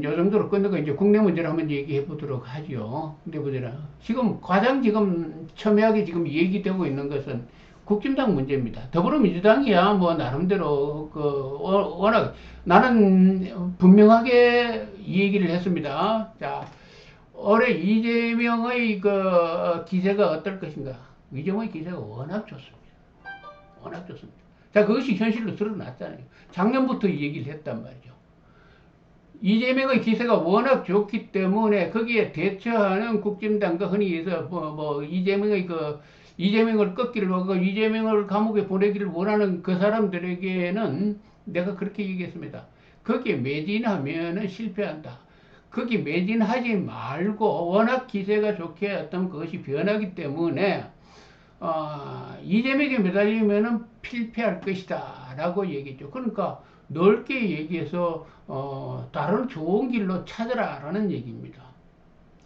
요 정도로 끝내고 이제 국내 문제를 한번 얘기해 보도록 하죠. 국내 문제는 지금 가장 지금 첨예하게 지금 얘기되고 있는 것은 국진당 문제입니다. 더불어민주당이야 뭐 나름대로 워낙 나는 분명하게 이 얘기를 했습니다. 자, 올해 이재명의 기세가 어떨 것인가? 이재명의 기세가 워낙 좋습니다. 워낙 좋습니다. 자, 그것이 현실로 드러났잖아요. 작년부터 이 얘기를 했단 말이죠. 이재명의 기세가 워낙 좋기 때문에 거기에 대처하는 국진당과 흔히 해서 이재명을 꺾기를 하고 이재명을 감옥에 보내기를 원하는 그 사람들에게는 내가 그렇게 얘기했습니다. 거기에 매진하면은 실패한다. 거기 매진하지 말고 워낙 기세가 좋게 어떤 그것이 변하기 때문에 이재명에 매달리면은 필패할 것이다 라고 얘기했죠. 그러니까 넓게 얘기해서 다른 좋은 길로 찾아라 라는 얘기입니다.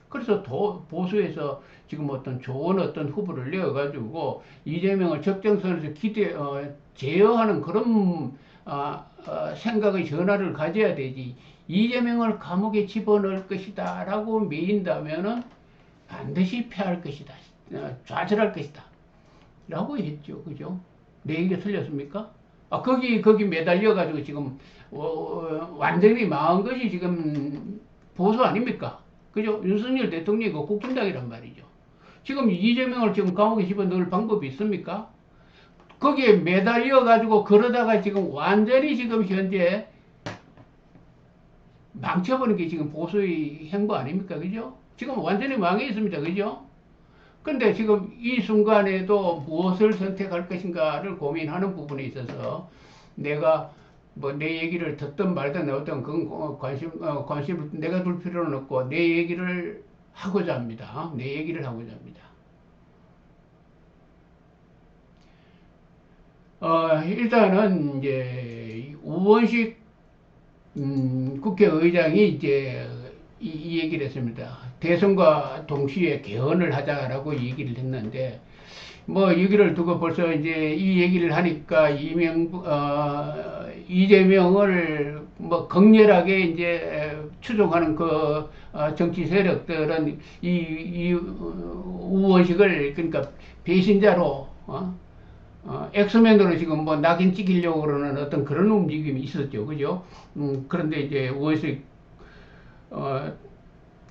그래서 보수에서 지금 어떤 좋은 어떤 후보를 내어가지고 이재명을 적정선에서 제어하는 그런 생각의 전환을 가져야 되지. 이재명을 감옥에 집어넣을 것이다 라고 메인다면은 반드시 패할 것이다. 좌절할 것이다. 라고 했죠. 그죠? 내 얘기가 틀렸습니까? 거기 매달려가지고 지금, 완전히 망한 것이 지금 보수 아닙니까? 그죠? 윤석열 대통령이고 국힘당이란 말이죠. 지금 이재명을 지금 감옥에 집어넣을 방법이 있습니까? 거기에 매달려가지고 그러다가 지금 완전히 지금 현재 망쳐버린 게 지금 보수의 행보 아닙니까? 그죠? 지금 완전히 망해 있습니다. 그죠? 근데 지금 이 순간에도 무엇을 선택할 것인가를 고민하는 부분에 있어서 내가 뭐 내 얘기를 듣든 말든 어떤 그건 관심을 내가 둘 필요는 없고 내 얘기를 하고자 합니다. 내 얘기를 하고자 합니다. 일단은 이제 우원식 국회의장이 이제 이 얘기를 했습니다. 대선과 동시에 개헌을 하자라고 얘기를 했는데, 뭐, 여기를 두고 벌써 이제 이 얘기를 하니까 이재명을 뭐 극렬하게 이제 추종하는 정치 세력들은 우원식을 그러니까 배신자로, 엑스맨으로 지금 뭐 낙인 찍히려고 그러는 어떤 그런 움직임이 있었죠. 그죠? 그런데 이제 우원식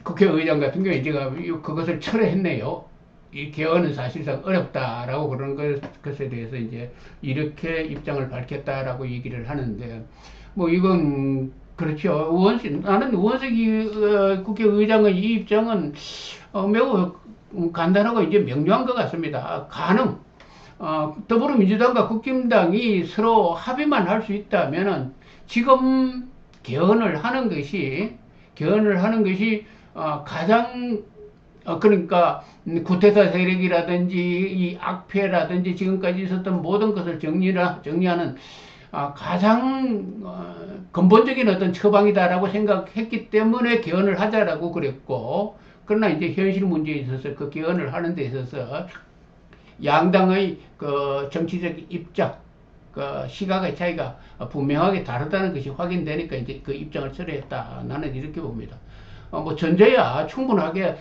국회의장 같은 경우에 제가 그것을 철회했네요. 이 개헌은 사실상 어렵다라고 그러는 것에 대해서 이제 이렇게 입장을 밝혔다라고 얘기를 하는데, 뭐 이건 그렇죠. 나는 우원식 국회의장의 이 입장은 매우 간단하고 이제 명료한 것 같습니다. 더불어민주당과 국힘당이 서로 합의만 할 수 있다면은 지금 개헌을 하는 것이 가장 그러니까 구테타 세력이라든지 이 악패라든지 지금까지 있었던 모든 것을 정리하는 가장 근본적인 어떤 처방이다라고 생각했기 때문에 개헌을 하자라고 그랬고, 그러나 이제 현실 문제에 있어서 그 개헌을 하는 데 있어서 양당의 그 정치적 입장, 그 시각의 차이가 분명하게 다르다는 것이 확인되니까 이제 그 입장을 철회했다. 나는 이렇게 봅니다. 뭐 전제야 충분하게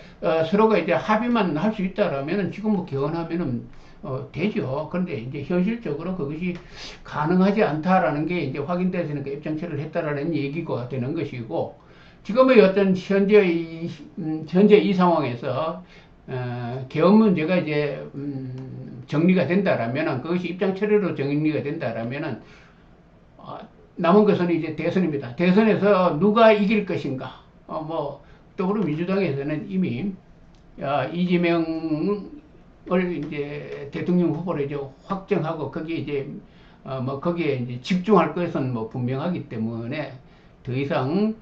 서로가 이제 합의만 할 수 있다라면은 지금 뭐 개헌하면은 되죠. 그런데 이제 현실적으로 그것이 가능하지 않다라는 게 이제 확인되니까 입장 철회를 했다라는 얘기가 되는 것이고, 지금의 어떤 현재 이 상황에서 개헌 문제가 이제 정리가 된다라면은 그것이 입장 철회로 정리가 된다라면은 남은 것은 이제 대선입니다. 대선에서 누가 이길 것인가? 더불어민주당에서는 이미 이재명을 이제 대통령 후보로 이제 확정하고 거기에 이제 집중할 것은 뭐 분명하기 때문에 더 이상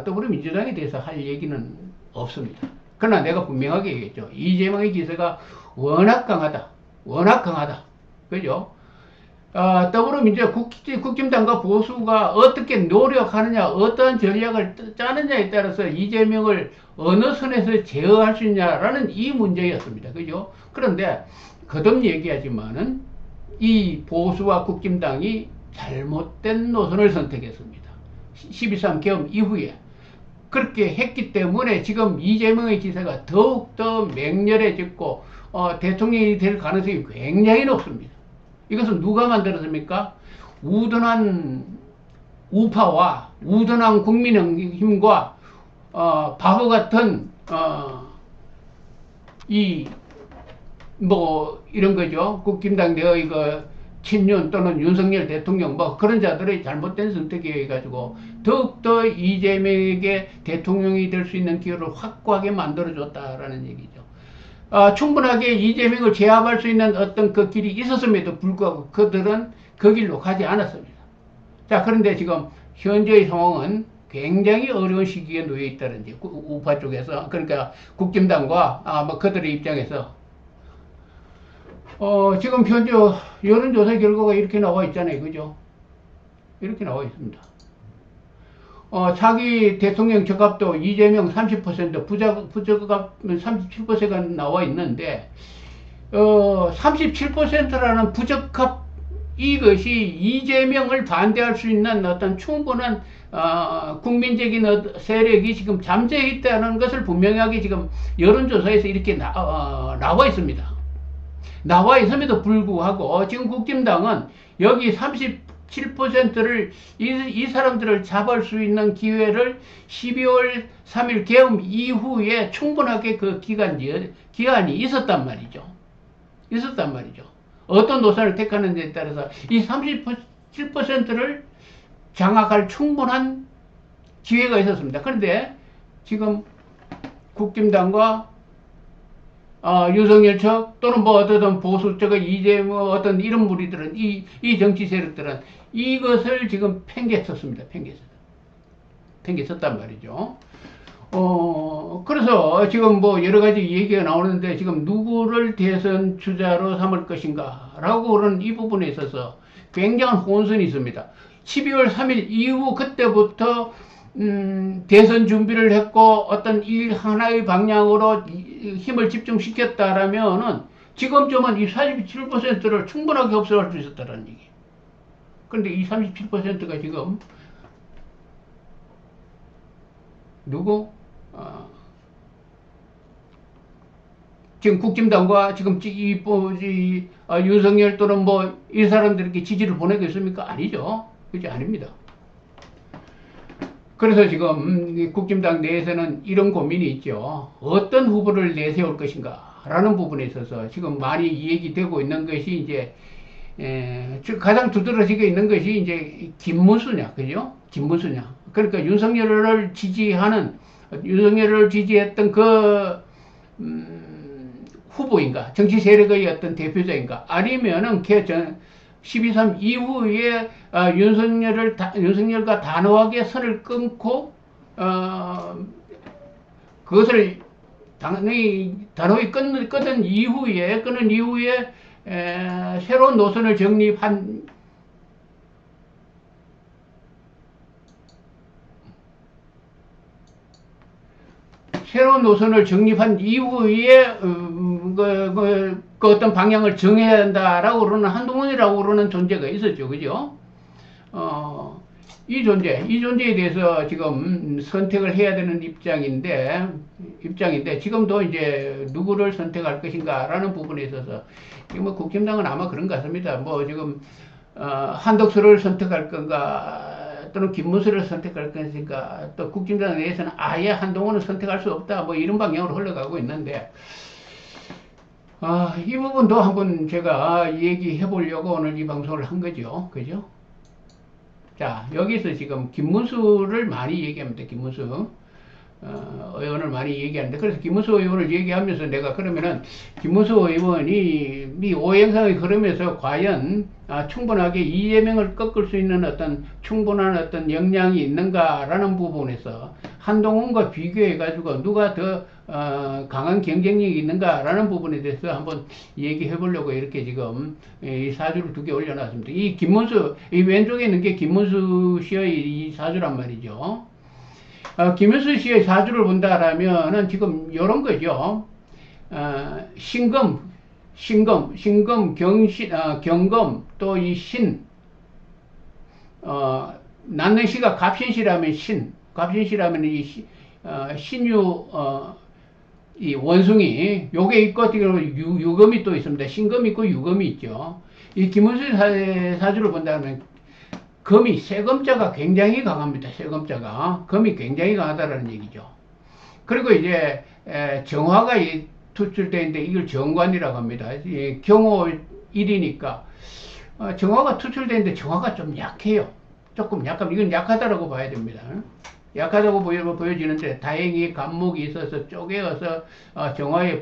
더불어민주당에 대해서 할 얘기는 없습니다. 그러나 내가 분명하게 얘기했죠. 이재명의 기세가 워낙 강하다. 그죠? 국힘당과 보수가 어떻게 노력하느냐, 어떠한 전략을 짜느냐에 따라서 이재명을 어느 선에서 제어할 수 있냐라는 이 문제였습니다. 그죠? 그런데 거듭 얘기하지만은 이 보수와 국힘당이 잘못된 노선을 선택했습니다. 12.3 개헌 이후에 그렇게 했기 때문에 지금 이재명의 기세가 더욱더 맹렬해졌고 대통령이 될 가능성이 굉장히 높습니다. 이것은 누가 만들었습니까? 우둔한 우파와 우둔한 국민의힘과 바보 같은 이런 거죠. 국힘당 내의 친윤 또는 윤석열 대통령 그런 자들의 잘못된 선택에 의해 가지고 더욱더 이재명에게 대통령이 될 수 있는 기회를 확고하게 만들어줬다라는 얘기죠. 충분하게 이재명을 제압할 수 있는 어떤 그 길이 있었음에도 불구하고 그들은 그 길로 가지 않았습니다. 자, 그런데 지금 현재의 상황은 굉장히 어려운 시기에 놓여 있다는 지 우파 쪽에서, 그러니까 국힘당과 그들의 입장에서 지금 현재 여론조사 결과가 이렇게 나와 있잖아요. 그죠? 이렇게 나와 있습니다. 차기 대통령 적합도 이재명 30%, 부적합 37%가 나와 있는데, 37%라는 부적합 이것이 이재명을 반대할 수 있는 어떤 충분한 국민적인 세력이 지금 잠재해 있다는 것을 분명하게 지금 여론조사에서 이렇게 나와 있습니다. 나와 있음에도 불구하고 지금 국힘당은 여기 37%를 이 사람들을 잡을 수 있는 기회를 12월 3일 계엄 이후에 충분하게 그 기간이 있었단 말이죠. 어떤 노선을 택하는지에 따라서 이 37%를 장악할 충분한 기회가 있었습니다. 그런데 지금 국힘당과 윤석열 척 또는 어떤 보수 쪽의 이재명 어떤 이런 무리들은 이 정치 세력들은 이것을 지금 팽개쳤습니다. 팽개쳤단 말이죠. 그래서 지금 여러 가지 얘기가 나오는데 지금 누구를 대선 주자로 삼을 것인가 라고 그런 이 부분에 있어서 굉장한 혼선이 있습니다. 12월 3일 이후 그때부터 대선 준비를 했고 어떤 일 하나의 방향으로 힘을 집중시켰다라면은 지금쯤은 이 47%를 충분하게 흡수할 수 있었다는 얘기. 그런데 이 37%가 지금 누구? 지금 국힘당과 지금 윤석열 또는 이 사람들에게 지지를 보내고 있습니까? 아니죠. 그렇지 아닙니다. 그래서 지금 국힘당 내에서는 이런 고민이 있죠. 어떤 후보를 내세울 것인가 라는 부분에 있어서 지금 많이 얘기되고 있는 것이 이제 가장 두드러지게 있는 것이 이제 김문수냐, 그죠? 김문수냐. 그러니까 윤석열을 지지했던 후보인가, 정치 세력의 어떤 대표자인가, 아니면은 12.3 이후에 윤석열과 단호하게 선을 끊고 그것을 단호히 끊은 이후에 새로운 노선을 정립한 이후에 그 어떤 방향을 정해야 한다라고 그러는 한동훈이라고 그러는 존재가 있었죠. 그죠? 이 존재에 대해서 지금 선택을 해야 되는 입장인데 지금도 이제 누구를 선택할 것인가라는 부분에 있어서 지금 국힘당은 아마 그런 것 같습니다. 지금 한덕수를 선택할 건가 또는 김문수를 선택할 것인가, 또 국힘당 내에서는 아예 한동훈은 선택할 수 없다 이런 방향으로 흘러가고 있는데 이 부분도 한번 제가 얘기해 보려고 오늘 이 방송을 한 거죠. 그죠? 자, 여기서 지금 김문수를 많이 얘기합니다. 김문수 의원을 많이 얘기하는데, 그래서 김문수 의원을 얘기하면서 내가 그러면은 김문수 의원이 이 오행상의 흐름에서 과연 충분하게 이재명을 꺾을 수 있는 어떤 충분한 어떤 역량이 있는가라는 부분에서 한동훈과 비교해 가지고 누가 더 강한 경쟁력이 있는가라는 부분에 대해서 한번 얘기해 보려고 이렇게 지금 이 사주를 2개 올려놨습니다. 이 김문수, 이 왼쪽에 있는 게 김문수 씨의 이 사주란 말이죠. 김문수 씨의 사주를 본다라면은 지금 요런 거죠. 신금, 경신, 경금, 또 이 신, 낳는 시가 갑신시라면 갑신시라면 신유 이 원숭이 요게 있고 어떻게 보면 유금이 또 있습니다. 신금이 있고 유금이 있죠. 이 김은수 사주를 본다면 금이 세금자가 굉장히 강합니다. 세금자가 금이 굉장히 강하다는 얘기죠. 그리고 이제 정화가 투출되어 있는데 이걸 정관이라고 합니다. 경호 1이니까 정화가 투출되는데 정화가 좀 약해요. 조금 약간 이건 약하다라고 봐야 됩니다. 약하다고 보여지는데 다행히 간목이 있어서 쪼개어서 정화의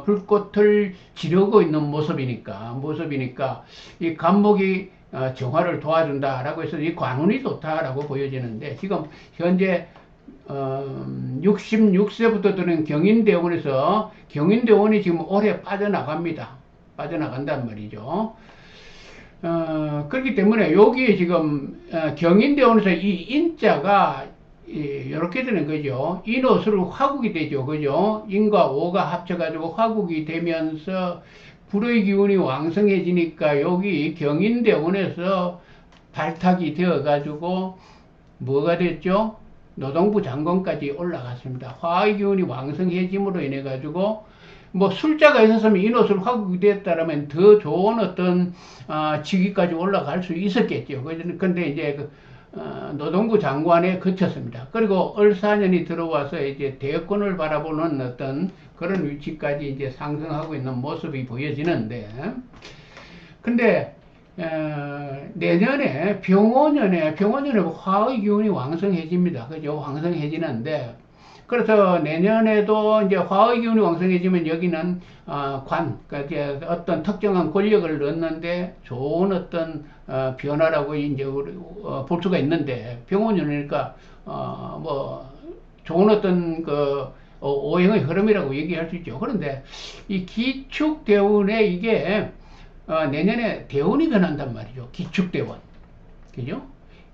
불꽃을 지르고 있는 모습이니까 이 간목이 정화를 도와준다라고 해서 이 관운이 좋다라고 보여지는데 지금 현재 66세부터 드는 경인대원에서 경인대원이 지금 올해 빠져나갑니다. 빠져나간단 말이죠. 그렇기 때문에 여기에 지금 경인대원에서 이 인자가 이렇게 되는 거죠. 인옷으로 화국이 되죠. 그죠? 인과 오가 합쳐가지고 화국이 되면서 불의 기운이 왕성해지니까 여기 경인대원에서 발탁이 되어가지고 뭐가 됐죠? 노동부 장관까지 올라갔습니다. 화의 기운이 왕성해짐으로 인해 가지고 뭐 술자가 있었으면 인옷을 화국이 됐다라면 더 좋은 어떤 직위까지 올라갈 수 있었겠죠. 근데 이제 노동부 장관에 그쳤습니다. 그리고 을사년이 들어와서 이제 대권을 바라보는 어떤 그런 위치까지 이제 상승하고 있는 모습이 보여지는데, 근데 내년에 병오년에 화의 기운이 왕성해집니다. 그죠? 왕성해지는데, 그래서 내년에도 이제 화의 기운이 왕성해지면 여기는 그러니까 이제 어떤 특정한 권력을 넣는데 좋은 어떤 변화라고 이제 볼 수가 있는데 병원이니까 뭐 좋은 어떤 그 오행의 흐름이라고 얘기할 수 있죠. 그런데 이 기축 대운에 이게 내년에 대운이 변한단 말이죠. 기축 대운, 그죠?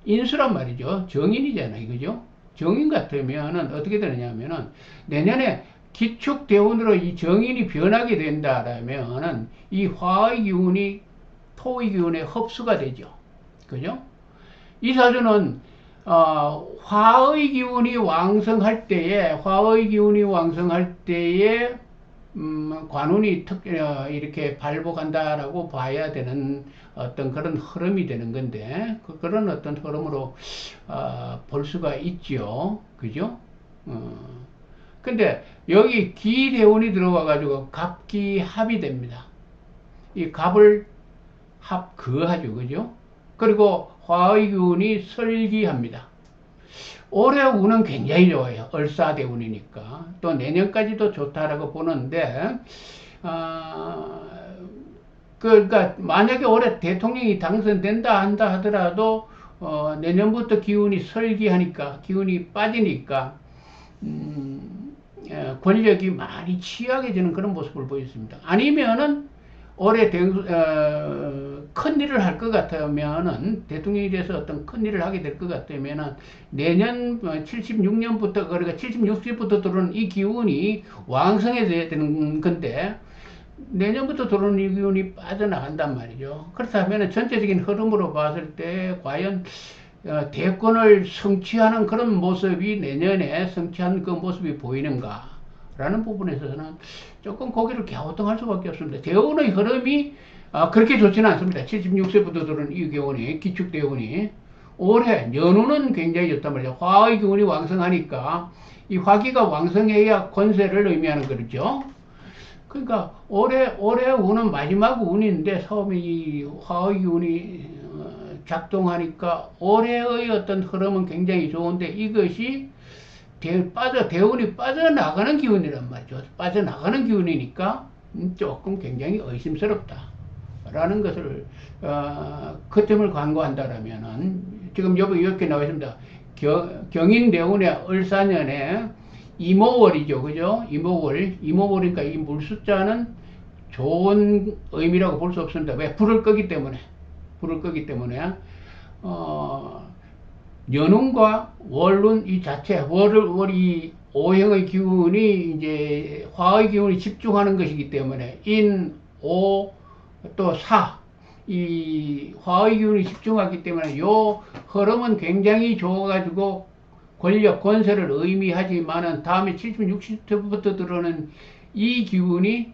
인수란 말이죠. 정인이잖아요, 그죠? 정인 같으면은 어떻게 되느냐면은 내년에 기축 대운으로 이 정인이 변하게 된다라면은 이 화의 기운이 토의 기운에 흡수가 되죠. 그죠? 이 사주는 화의 기운이 왕성할 때에 관운이 이렇게 발복한다라고 봐야 되는 어떤 그런 흐름이 되는 건데 그런 어떤 흐름으로 볼 수가 있죠. 그죠? 근데 여기 기대운이 들어와 가지고 갑기합이 됩니다. 이 갑을 합거하죠. 그죠? 그리고 화의 기운이 설기합니다. 올해 운은 굉장히 좋아요. 을사대운이니까. 또 내년까지도 좋다라고 보는데, 그러니까 만약에 올해 대통령이 당선된다 한다 하더라도, 내년부터 기운이 설기하니까, 기운이 빠지니까, 권력이 많이 취약해지는 그런 모습을 보였습니다. 아니면은, 올해 큰 일을 할 것 같으면은 대통령이 돼서 어떤 큰 일을 하게 될 것 같으면은 내년 76년부터 그러니까 76세부터 들어오는 이 기운이 왕성해져야 되는 건데 내년부터 들어오는 이 기운이 빠져나간단 말이죠. 그렇다면 전체적인 흐름으로 봤을 때 과연 대권을 성취하는 그런 모습이 내년에 성취한 그 모습이 보이는가? 라는 부분에서는 조금 고개를 갸우뚱할 수밖에 없습니다. 대운의 흐름이 그렇게 좋지는 않습니다. 76세부터 들은 이 기운이 기축 대운이 올해 연운은 굉장히 좋단 말이죠. 화의 기운이 왕성하니까 이 화기가 왕성해야 권세를 의미하는 거죠. 그러니까 올해 운은 마지막 운인데 처음에 이 화의 기운이 작동하니까 올해의 어떤 흐름은 굉장히 좋은데 이것이 대운이 빠져나가는 기운이란 말이죠. 빠져나가는 기운이니까 조금 굉장히 의심스럽다. 라는 것을, 그 점을 간과한다라면은, 지금 여기 이렇게 나와 있습니다. 경인대운의 을사년에 이모월이죠. 그죠? 이모월이니까 이 물숫자는 좋은 의미라고 볼 수 없습니다. 왜? 불을 끄기 때문에. 연운과 월운 이 자체, 월이 오행의 기운이 이제 화의 기운이 집중하는 것이기 때문에 인, 오, 또 사, 이 화의 기운이 집중하기 때문에 요 흐름은 굉장히 좋아가지고 권력, 권세를 의미하지만은 다음에 70, 60세부터 들어오는 이 기운이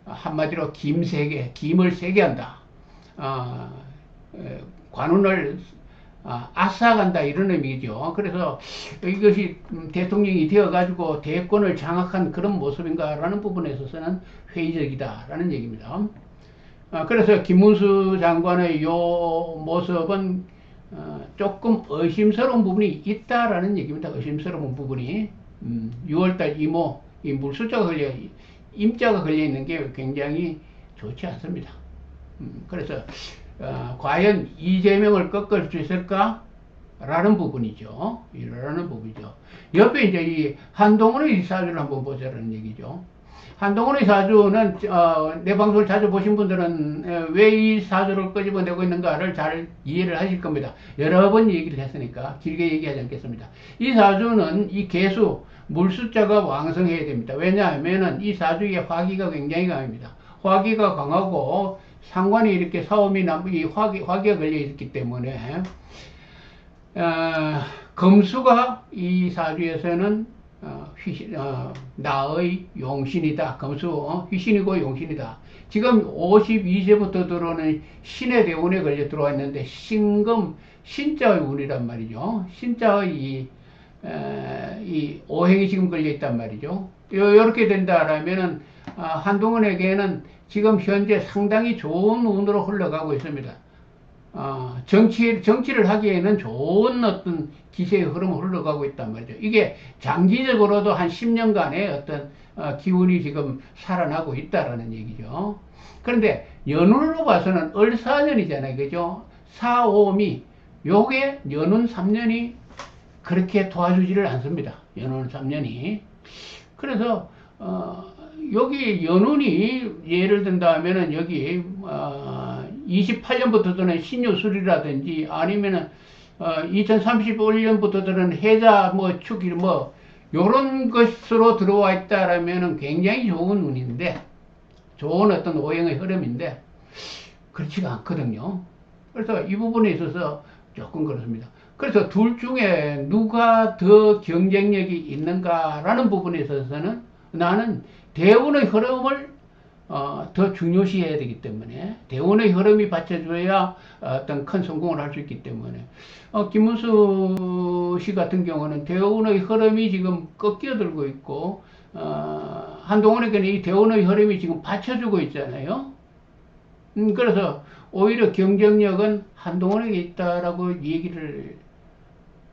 한마디로 김세계, 김을 세게 한다. 관운을 압사간다 이런 의미죠. 그래서 이것이 대통령이 되어가지고 대권을 장악한 그런 모습인가라는 부분에 있어서는 회의적이다라는 얘기입니다. 그래서 김문수 장관의 요 모습은 조금 의심스러운 부분이 있다라는 얘기입니다. 의심스러운 부분이 6월달 이모 이 물숫자가 걸려 임자가 걸려 있는 게 굉장히 좋지 않습니다. 그래서 과연 이재명을 꺾을 수 있을까? 라는 부분이죠. 이라는 부분이죠. 옆에 이제 이 한동훈의 사주를 한번 보자라는 얘기죠. 한동훈의 사주는 내 방송을 자주 보신 분들은 왜 이 사주를 끄집어내고 있는가를 잘 이해를 하실 겁니다. 여러 번 얘기를 했으니까 길게 얘기하지 않겠습니다. 이 사주는 이 개수 물숫자가 왕성해야 됩니다. 왜냐하면 이 사주의 화기가 굉장히 강합니다. 화기가 강하고 상관이 이렇게 사오미 이 화기가 걸려 있기 때문에 금수가 이 사주에서는 나의 용신이다. 금수 휘신이고 용신이다. 지금 52세부터 들어오는 신의 대운에 걸려 들어와 있는데 신금 신자의 운이란 말이죠. 신자의 이 오행이 지금 걸려 있단 말이죠. 이렇게 된다라면은 한동훈에게는 지금 현재 상당히 좋은 운으로 흘러가고 있습니다. 정치를 하기에는 좋은 어떤 기세의 흐름을 흘러가고 있단 말이죠. 이게 장기적으로도 한 10년간의 어떤 기운이 지금 살아나고 있다라는 얘기죠. 그런데 연운으로 봐서는 을사년이잖아요. 그죠? 사오미. 요게 연운 3년이 그렇게 도와주지를 않습니다. 연운 3년이. 그래서, 여기 연운이 예를 든다면은 여기, 28년부터 드는 신유술이라든지 아니면은 2035년부터 드는 해자 축일 요런 것으로 들어와 있다라면은 굉장히 좋은 운인데 좋은 어떤 오행의 흐름인데 그렇지가 않거든요. 그래서 이 부분에 있어서 조금 그렇습니다. 그래서 둘 중에 누가 더 경쟁력이 있는가라는 부분에 있어서는 나는 대운의 흐름을 더 중요시해야 되기 때문에 대운의 흐름이 받쳐줘야 어떤 큰 성공을 할 수 있기 때문에 김문수 씨 같은 경우는 대운의 흐름이 지금 꺾여들고 있고 한동훈에게는 이 대운의 흐름이 지금 받쳐주고 있잖아요. 그래서 오히려 경쟁력은 한동훈에게 있다라고 얘기를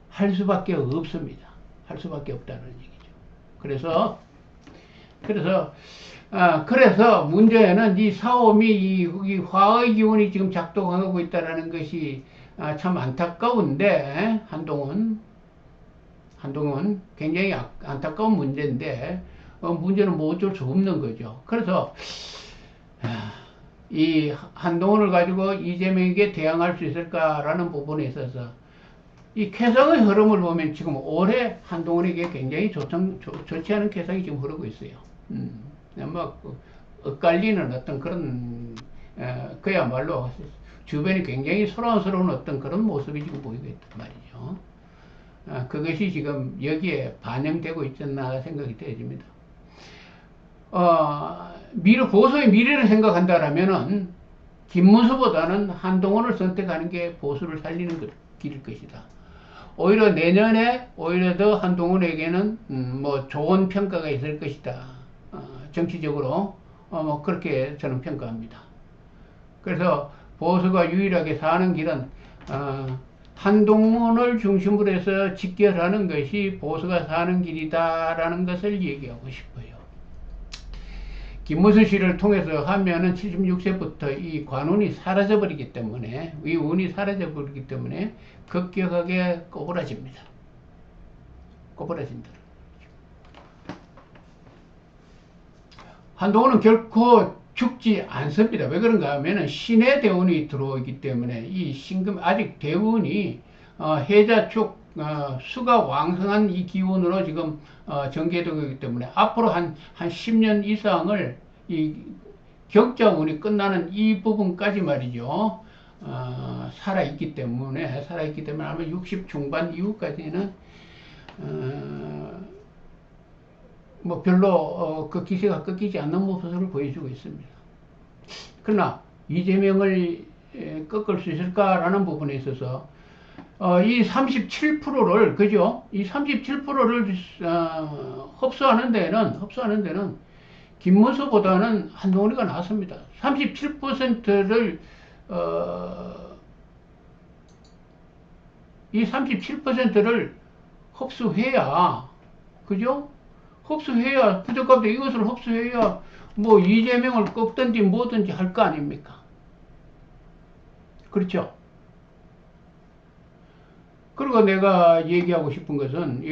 할 수밖에 없습니다. 할 수밖에 없다는 얘기죠. 그래서 문제는 이 사오미 이 화의 기운이 지금 작동하고 있다는 것이 참 안타까운데 한동훈 굉장히 안타까운 문제인데 문제는 뭐 어쩔 수 없는 거죠. 그래서 이 한동훈을 가지고 이재명에게 대항할 수 있을까라는 부분에 있어서 이 쾌성의 흐름을 보면 지금 올해 한동훈에게 굉장히 좋지 않은 쾌성이 지금 흐르고 있어요. 엇갈리는 어떤 그런, 그야말로 주변이 굉장히 소란스러운 어떤 그런 모습이 지금 보이고 있단 말이죠. 그것이 지금 여기에 반영되고 있지 않나 생각이 되어집니다. 보수의 미래를 생각한다라면은 김문수보다는 한동훈을 선택하는 게 보수를 살리는 길일 것이다. 오히려 내년에 오히려 더 한동훈에게는 좋은 평가가 있을 것이다. 정치적으로 그렇게 저는 평가합니다. 그래서 보수가 유일하게 사는 길은 한동훈을 중심으로 해서 직결하는 것이 보수가 사는 길이다라는 것을 얘기하고 싶어요. 김문수 씨를 통해서 하면은 76세부터 이 관운이 사라져버리기 때문에, 이 운이 사라져버리기 때문에 급격하게 꼬부라집니다. 꼬부라진다. 한동훈은 결코 죽지 않습니다. 왜 그런가 하면은 신의 대운이 들어오기 때문에 이 신금, 아직 대운이, 해자축, 수가 왕성한 이 기운으로 지금, 전개되고 있기 때문에 앞으로 한 10년 이상을 이 격자운이 끝나는 이 부분까지 말이죠. 살아있기 때문에 아마 60 중반 이후까지는 뭐 별로 그 기세가 꺾이지 않는 모습을 보여주고 있습니다. 그러나 이재명을 꺾을 수 있을까라는 부분에 있어서 이 37%를 그죠? 이 37%를 흡수하는 데는 김문수보다는 한동훈이가 나왔습니다. 37%를 이 37%를 흡수해야 그죠? 흡수해야 부족합니다. 이것을 흡수해야 뭐 이재명을 꺾든지 뭐든지 할 거 아닙니까? 그렇죠? 그리고 내가 얘기하고 싶은 것은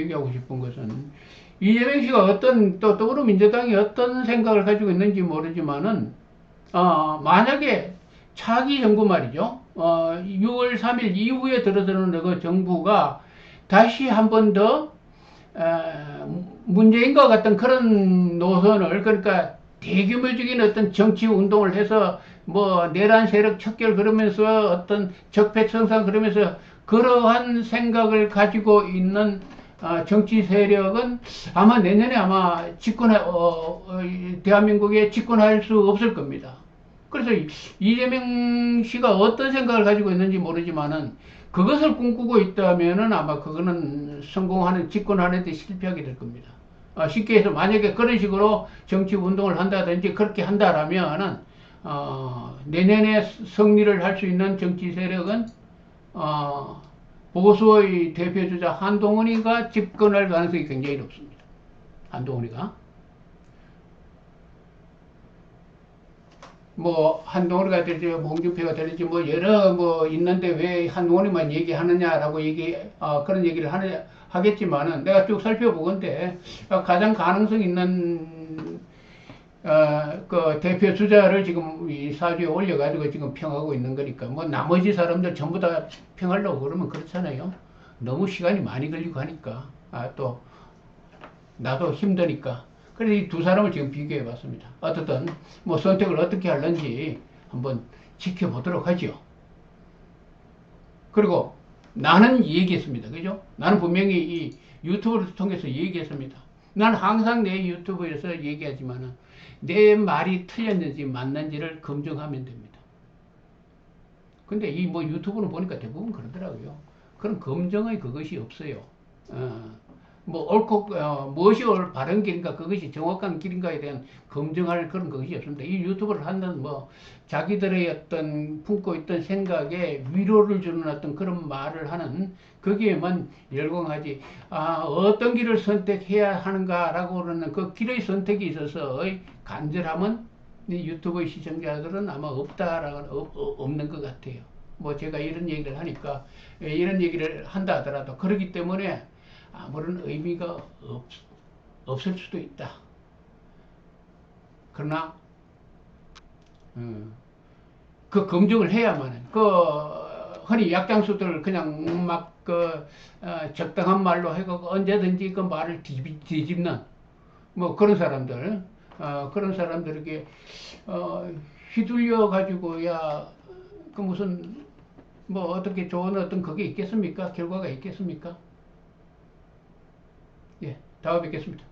이재명 씨가 어떤 또 더불어민주당이 어떤 생각을 가지고 있는지 모르지만은 만약에 차기 정부 말이죠. 6월 3일 이후에 들어서는 그 정부가 다시 한 번 더 문재인과 같은 그런 노선을 그러니까 대규모적인 어떤 정치 운동을 해서 뭐 내란 세력 척결 그러면서 어떤 적폐청산 그러면서 그러한 생각을 가지고 있는 정치 세력은 아마 내년에 아마 대한민국에 집권할 수 없을 겁니다. 그래서 이재명 씨가 어떤 생각을 가지고 있는지 모르지만은 그것을 꿈꾸고 있다면은 아마 그거는 집권하는 데 실패하게 될 겁니다. 쉽게 해서 만약에 그런 식으로 정치 운동을 한다든지 그렇게 한다라면은 내년에 승리를 할 수 있는 정치 세력은 보수의 대표주자 한동훈이가 집권할 가능성이 굉장히 높습니다. 한동훈이가 뭐 한동훈이가 될지 홍준표가 될지 뭐 여러 뭐 있는데 왜 한동훈이만 얘기하느냐라고 그런 얘기를 하겠지만은 내가 쭉 살펴보건데 가장 가능성 있는 그 대표 주자를 지금 이 사주에 올려가지고 지금 평하고 있는 거니까 뭐 나머지 사람들 전부 다 평하려고 그러면 그렇잖아요. 너무 시간이 많이 걸리고 하니까 또 나도 힘드니까. 그래서 이 두 사람을 지금 비교해 봤습니다. 어떻든 뭐 선택을 어떻게 하는지 한번 지켜보도록 하죠. 그리고 나는 얘기했습니다. 그죠? 나는 분명히 이 유튜브를 통해서 얘기했습니다. 난 항상 내 유튜브에서 얘기하지만은 내 말이 틀렸는지 맞는지를 검증하면 됩니다. 근데 이 뭐 유튜브는 보니까 대부분 그러더라고요. 그런 검증의 그것이 없어요. 뭐 옳고 무엇이 바른 길인가 그것이 정확한 길인가에 대한 검증할 그런 것이 없습니다. 이 유튜브를 하는 뭐 자기들의 어떤 품고 있던 생각에 위로를 주는 어떤 그런 말을 하는 거기에만 열광하지 어떤 길을 선택해야 하는가라고 그러는 그 길의 선택이 있어서 간절함은 이 유튜브의 시청자들은 아마 없는 것 같아요. 뭐 제가 이런 얘기를 하니까 이런 얘기를 한다 하더라도 그렇기 때문에 아무런 의미가 없을 수도 있다. 그러나 그 검증을 해야만 흔히 약장수들 그냥 막 적당한 말로 해갖고 언제든지 그 말을 뒤집는 뭐 그런 사람들에게 휘둘려 가지고 그 무슨 뭐 어떻게 좋은 어떤 그게 있겠습니까? 결과가 있겠습니까? 예, 다음에 뵙겠습니다.